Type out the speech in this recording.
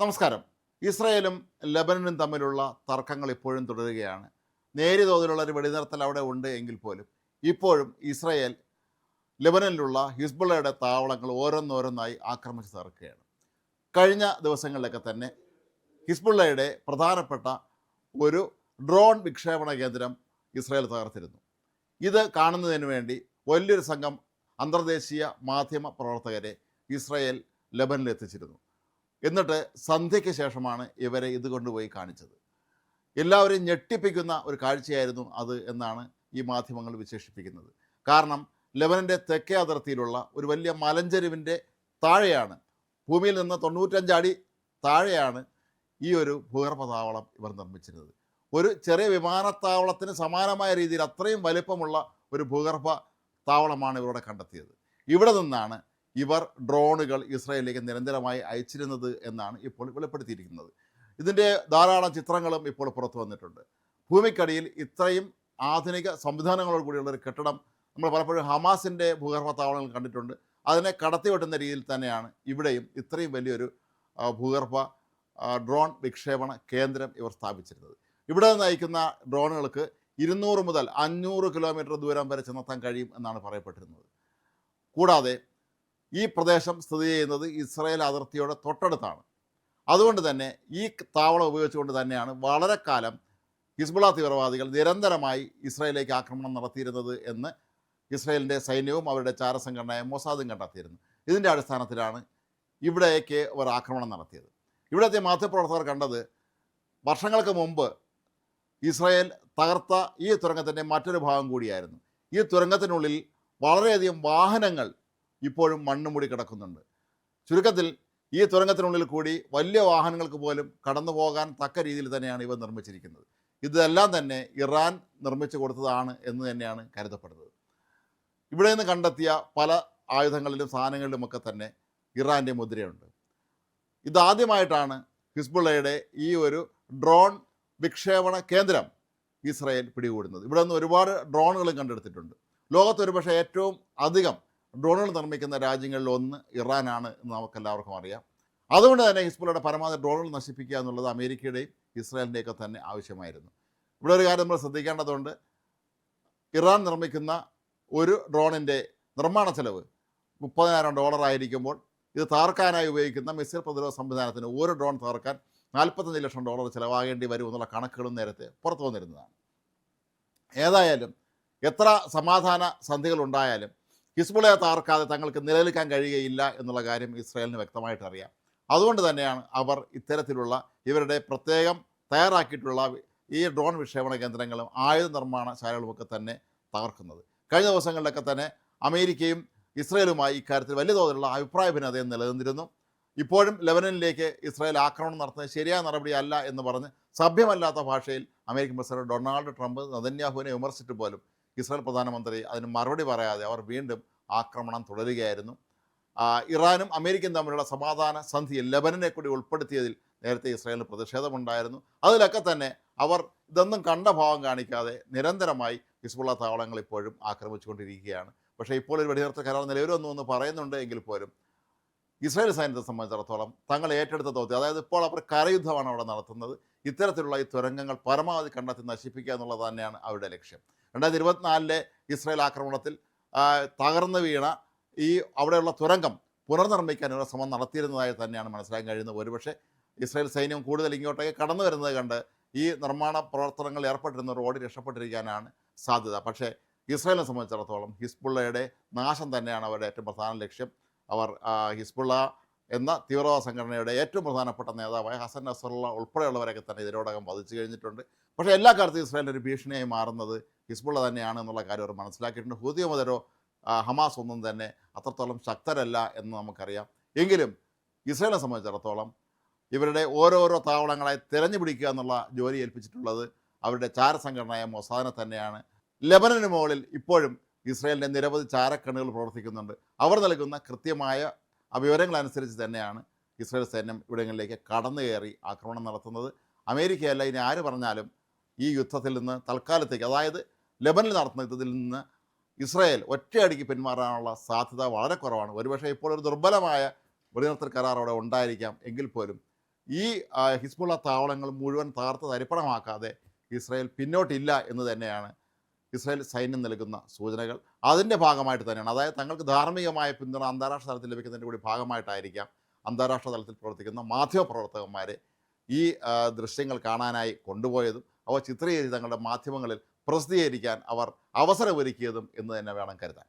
നമസ്കാരം. ഇസ്രായേലും ലെബനനും തമ്മിലുള്ള തർക്കങ്ങൾ ഇപ്പോഴും തുടരുകയാണ്. നേരിയ തോതിലുള്ള ഒരു വെടിനിർത്തൽ അവിടെ ഉണ്ട് എങ്കിൽ പോലും ഇപ്പോഴും ഇസ്രായേൽ ലെബനനിലുള്ള ഹിസ്ബുള്ളയുടെ താവളങ്ങൾ ഓരോന്നോരോന്നായി ആക്രമിച്ച് തകർക്കുകയാണ്. കഴിഞ്ഞ ദിവസങ്ങളിലൊക്കെ തന്നെ ഹിസ്ബുള്ളയുടെ പ്രധാനപ്പെട്ട ഒരു ഡ്രോൺ വിക്ഷേപണ കേന്ദ്രം ഇസ്രായേൽ തകർത്തിരുന്നു. ഇത് കാണുന്നതിന് വേണ്ടി വലിയൊരു സംഘം അന്തർദേശീയ മാധ്യമ പ്രവർത്തകരെ ഇസ്രായേൽ ലെബനിൽ എത്തിച്ചിരുന്നു. എന്നിട്ട് സന്ധ്യയ്ക്ക് ശേഷമാണ് ഇവരെ ഇത് കൊണ്ടുപോയി കാണിച്ചത്. എല്ലാവരെയും ഞെട്ടിപ്പിക്കുന്ന ഒരു കാഴ്ചയായിരുന്നു അത് എന്നാണ് ഈ മാധ്യമങ്ങൾ വിശേഷിപ്പിക്കുന്നത്. കാരണം ലെബനൻ്റെ തെക്കേ അതിർത്തിയിലുള്ള ഒരു വലിയ മലഞ്ചെരുവിൻ്റെ താഴെയാണ്, ഭൂമിയിൽ നിന്ന് 95 അടി താഴെയാണ് ഈ ഒരു ഭൂഗർഭ താവളം ഇവർ നിർമ്മിച്ചിരുന്നത്. ഒരു ചെറിയ വിമാനത്താവളത്തിന് സമാനമായ രീതിയിൽ അത്രയും വലിപ്പമുള്ള ഒരു ഭൂഗർഭ താവളമാണ് ഇവരുടെ കണ്ടെത്തിയത്. ഇവിടെ നിന്നാണ് ഇവർ ഡ്രോണുകൾ ഇസ്രായേലിലേക്ക് നിരന്തരമായി അയച്ചിരുന്നത് എന്നാണ് ഇപ്പോൾ വെളിപ്പെടുത്തിയിരിക്കുന്നത്. ഇതിൻ്റെ ധാരാളം ചിത്രങ്ങളും ഇപ്പോൾ പുറത്തു വന്നിട്ടുണ്ട്. ഭൂമിക്കടിയിൽ ഇത്രയും ആധുനിക സംവിധാനങ്ങളോട് കൂടിയുള്ള ഒരു കെട്ടിടം നമ്മൾ പലപ്പോഴും ഹമാസിൻ്റെ ഭൂഗർഭ താവളങ്ങൾ കണ്ടിട്ടുണ്ട്. അതിനെ കടത്തിവെട്ടുന്ന രീതിയിൽ തന്നെയാണ് ഇവിടെയും ഇത്രയും വലിയൊരു ഭൂഗർഭ ഡ്രോൺ വിക്ഷേപണ കേന്ദ്രം ഇവർ സ്ഥാപിച്ചിരുന്നത്. ഇവിടെ നിന്ന് അയക്കുന്ന ഡ്രോണുകൾക്ക് 200 മുതൽ 500 കിലോമീറ്റർ ദൂരം വരെ ചെന്നെത്താൻ കഴിയും എന്നാണ് പറയപ്പെട്ടിരുന്നത്. കൂടാതെ ഈ പ്രദേശം സ്ഥിതി ചെയ്യുന്നത് ഇസ്രായേൽ അതിർത്തിയോടെ തൊട്ടടുത്താണ്. അതുകൊണ്ട് തന്നെ ഈ താവളം ഉപയോഗിച്ചുകൊണ്ട് തന്നെയാണ് വളരെ കാലം ഹിസ്ബുള്ള തീവ്രവാദികൾ നിരന്തരമായി ഇസ്രായേലിലേക്ക് ആക്രമണം നടത്തിയിരുന്നത് എന്ന് ഇസ്രായേലിൻ്റെ സൈന്യവും അവരുടെ ചാരസംഘടനയായ മൊസാദും കണ്ടെത്തിയിരുന്നു. ഇതിൻ്റെ അടിസ്ഥാനത്തിലാണ് ഇവിടേക്ക് അവർ ആക്രമണം നടത്തിയത്. ഇവിടുത്തെ മാധ്യമപ്രവർത്തകർ കണ്ടത് വർഷങ്ങൾക്ക് മുമ്പ് ഇസ്രായേൽ തകർത്ത ഈ തുരങ്കത്തിൻ്റെ മറ്റൊരു ഭാഗം കൂടിയായിരുന്നു. ഈ തുരങ്കത്തിനുള്ളിൽ വളരെയധികം വാഹനങ്ങൾ ഇപ്പോഴും മണ്ണ് മൂടി കിടക്കുന്നുണ്ട്. ചുരുക്കത്തിൽ ഈ തുരങ്കത്തിനുള്ളിൽ കൂടി വലിയ വാഹനങ്ങൾക്ക് പോലും കടന്നു പോകാൻ തക്ക രീതിയിൽ തന്നെയാണ് ഇവ നിർമ്മിച്ചിരിക്കുന്നത്. ഇതെല്ലാം തന്നെ ഇറാൻ നിർമ്മിച്ചു കൊടുത്തതാണ് എന്ന് തന്നെയാണ് കരുതപ്പെടുന്നത്. ഇവിടെ നിന്ന് കണ്ടെത്തിയ പല ആയുധങ്ങളിലും സാധനങ്ങളിലുമൊക്കെ തന്നെ ഇറാൻ്റെ മുദ്രയുണ്ട്. ഇതാദ്യമായിട്ടാണ് ഹിസ്ബുള്ളയുടെ ഈ ഒരു ഡ്രോൺ വിക്ഷേപണ കേന്ദ്രം ഇസ്രായേൽ പിടികൂടുന്നത്. ഇവിടെ നിന്ന് ഒരുപാട് ഡ്രോണുകളും കണ്ടെടുത്തിട്ടുണ്ട്. ലോകത്ത് ഒരുപക്ഷെ ഏറ്റവും അധികം ഡ്രോണുകൾ നിർമ്മിക്കുന്ന രാജ്യങ്ങളിൽ ഒന്ന് ഇറാനാണ് എന്ന് നമുക്കെല്ലാവർക്കും അറിയാം. അതുകൊണ്ട് തന്നെ ഹിസ്ബുള്ളയുടെ പരമാവധി ഡ്രോണുകൾ നശിപ്പിക്കുക എന്നുള്ളത് അമേരിക്കയുടെയും ഇസ്രായേലിൻ്റെയൊക്കെ തന്നെ ആവശ്യമായിരുന്നു. ഇവിടെ ഒരു കാര്യം നമ്മൾ ശ്രദ്ധിക്കേണ്ടതുണ്ട്. ഇറാൻ നിർമ്മിക്കുന്ന ഒരു ഡ്രോണിൻ്റെ നിർമ്മാണ ചെലവ് $30,000 ആയിരിക്കുമ്പോൾ ഇത് തകർക്കാനായി ഉപയോഗിക്കുന്ന മിസൈൽ പ്രതിരോധ സംവിധാനത്തിന് ഒരു ഡ്രോൺ തകർക്കാൻ $45 ലക്ഷം ചിലവാകേണ്ടി വരും എന്നുള്ള കണക്കുകളും നേരത്തെ പുറത്തു വന്നിരുന്നതാണ്. ഏതായാലും എത്ര സമാധാന സന്ധികളുണ്ടായാലും ഹിസ്ബുള്ളയെ തകർക്കാതെ തങ്ങൾക്ക് നിലനിൽക്കാൻ കഴിയുകയില്ല എന്നുള്ള കാര്യം ഇസ്രായേലിന് വ്യക്തമായിട്ട് അറിയാം. അതുകൊണ്ട് തന്നെയാണ് അവർ ഇത്തരത്തിലുള്ള ഇവരുടെ പ്രത്യേകം തയ്യാറാക്കിയിട്ടുള്ള ഈ ഡ്രോൺ വിക്ഷേപണ കേന്ദ്രങ്ങളും ആയുധ നിർമ്മാണ ശാലകളുമൊക്കെ തന്നെ തകർക്കുന്നത്. കഴിഞ്ഞ ദിവസങ്ങളിലൊക്കെ തന്നെ അമേരിക്കയും ഇസ്രായേലുമായി ഇക്കാര്യത്തിൽ വലിയ തോതിലുള്ള അഭിപ്രായ ഭിന്നതയും നിലനിന്നിരുന്നു. ഇപ്പോഴും ലെബനനിലേക്ക് ഇസ്രായേൽ ആക്രമണം നടത്തുന്നത് ശരിയായ നടപടിയല്ല എന്ന് പറഞ്ഞ് സഭ്യമല്ലാത്ത ഭാഷയിൽ അമേരിക്കൻ പ്രസിഡന്റ് ഡൊണാൾഡ് ട്രംപ് നെതന്യാഹുവിനെ വിമർശിച്ചിട്ട് പോലും ഇസ്രായേൽ പ്രധാനമന്ത്രി അതിന് മറുപടി പറയാതെ അവർ വീണ്ടും ആക്രമണം തുടരുകയായിരുന്നു. ഇറാനും അമേരിക്കയും തമ്മിലുള്ള സമാധാന സന്ധിയിൽ ലെബനനെ കൂടി ഉൾപ്പെടുത്തിയതിൽ നേരത്തെ ഇസ്രായേലിന് പ്രതിഷേധമുണ്ടായിരുന്നു. അതിലൊക്കെ തന്നെ അവർ ഇതൊന്നും കണ്ട ഭാവം കാണിക്കാതെ നിരന്തരമായി ഹിസ്ബുള്ള താവളങ്ങൾ ഇപ്പോഴും ആക്രമിച്ചുകൊണ്ടിരിക്കുകയാണ്. പക്ഷേ ഇപ്പോൾ ഒരു വെടിനിർത്തൽ കരാർ നിലവിൽ വന്നു എന്ന് പറയുന്നുണ്ട് എങ്കിൽ പോലും ഇസ്രായേൽ സൈന്യത്തെ സംബന്ധിച്ചിടത്തോളം തങ്ങൾ ഏറ്റെടുത്ത ദൗത്യം, അതായത് ഇപ്പോൾ അവർ കരയുദ്ധമാണ് അവിടെ നടത്തുന്നത്. ഇത്തരത്തിലുള്ള ഈ തുരങ്കങ്ങൾ പരമാവധി കണ്ടെത്തി നശിപ്പിക്കുക എന്നുള്ളത് തന്നെയാണ് അവരുടെ ലക്ഷ്യം. 2024 ഇസ്രായേൽ ആക്രമണത്തിൽ തകർന്നു വീണ ഈ അവിടെയുള്ള തുരങ്കം പുനർനിർമ്മിക്കാനുള്ള ശ്രമം നടത്തിയിരുന്നതായി തന്നെയാണ് മനസ്സിലാക്കാൻ കഴിയുന്നത്. ഒരുപക്ഷെ ഇസ്രായേൽ സൈന്യം കൂടുതൽ ഇങ്ങോട്ടേക്ക് കടന്നു വരുന്നത് കണ്ട് ഈ നിർമ്മാണ പ്രവർത്തനങ്ങൾ ഏർപ്പെട്ടിരുന്നവർ ഓടി രക്ഷപ്പെട്ടിരിക്കാനാണ് സാധ്യത. പക്ഷേ ഇസ്രായേലിനെ സംബന്ധിച്ചിടത്തോളം ഹിസ്ബുള്ളയുടെ നാശം തന്നെയാണ് അവരുടെ ഏറ്റവും പ്രധാന ലക്ഷ്യം. അവർ ഹിസ്ബുള്ള എന്ന തീവ്രവാദ സംഘടനയുടെ ഏറ്റവും പ്രധാനപ്പെട്ട നേതാവായ ഹസൻ നസറുള്ള ഉൾപ്പെടെയുള്ളവരൊക്കെ തന്നെ ഇതിനോടകം വധിച്ചു കഴിഞ്ഞിട്ടുണ്ട്. പക്ഷേ എല്ലാ കാലത്തും ഇസ്രായേലിൻ്റെ ഒരു ഭീഷണിയായി മാറുന്നത് ഹിസ്ബുള്ള തന്നെയാണ് എന്നുള്ള കാര്യം അവർ മനസ്സിലാക്കിയിട്ടുണ്ട്. ഹൂതി മുതലോ ഹമാസ് ഒന്നും തന്നെ അത്രത്തോളം ശക്തരല്ല എന്ന് നമുക്കറിയാം. എങ്കിലും ഇസ്രായേലിനെ സംബന്ധിച്ചിടത്തോളം ഇവരുടെ ഓരോരോ താവളങ്ങളായി തിരഞ്ഞു പിടിക്കുക എന്നുള്ള ജോലി ഏൽപ്പിച്ചിട്ടുള്ളത് അവരുടെ ചാരസംഘടനയായ മൊസാദിനെ തന്നെയാണ്. ലെബനന് മുകളിൽ ഇപ്പോഴും ഇസ്രായേലിൻ്റെ നിരവധി ചാരക്കണ്ണുകൾ പ്രവർത്തിക്കുന്നുണ്ട്. അവർ നൽകുന്ന കൃത്യമായ വിവരങ്ങളനുസരിച്ച് തന്നെയാണ് ഇസ്രായേൽ സൈന്യം ഇവിടങ്ങളിലേക്ക് കടന്നു കയറി ആക്രമണം നടത്തുന്നത്. അമേരിക്കയല്ല ഇനി ആര് പറഞ്ഞാലും ഈ യുദ്ധത്തിൽ നിന്ന് തൽക്കാലത്തേക്ക്, അതായത് ലെബനിൽ നടത്തുന്ന യുദ്ധത്തിൽ നിന്ന് ഇസ്രായേൽ ഒറ്റയടിക്ക് പിന്മാറാനുള്ള സാധ്യത വളരെ കുറവാണ്. ഒരുപക്ഷെ ഇപ്പോൾ ഒരു ദുർബലമായ വെടിനിർത്തൽ കരാർ അവിടെ ഉണ്ടായിരിക്കാം. എങ്കിൽ പോലും ഈ ഹിസ്ബുള്ള താവളങ്ങൾ മുഴുവൻ തകർത്ത് തരിപ്പണമാക്കാതെ ഇസ്രായേൽ പിന്നോട്ടില്ല എന്ന് തന്നെയാണ് ഇസ്രായേൽ സൈന്യം നൽകുന്ന സൂചനകൾ. അതിൻ്റെ ഭാഗമായിട്ട് തന്നെയാണ്, അതായത് തങ്ങൾക്ക് ധാർമ്മികമായ പിന്തുണ അന്താരാഷ്ട്ര തലത്തിൽ ലഭിക്കുന്നതിൻ്റെ കൂടി ഭാഗമായിട്ടായിരിക്കാം അന്താരാഷ്ട്ര തലത്തിൽ പ്രവർത്തിക്കുന്ന മാധ്യമപ്രവർത്തകന്മാരെ ഈ ദൃശ്യങ്ങൾ കാണാനായി കൊണ്ടുപോയതും അവ ചിത്രീകരിച്ച് തങ്ങളുടെ മാധ്യമങ്ങളിൽ പ്രസിദ്ധീകരിക്കാൻ അവർ അവസരമൊരുക്കിയതും എന്ന് തന്നെ വേണം കരുതാൻ.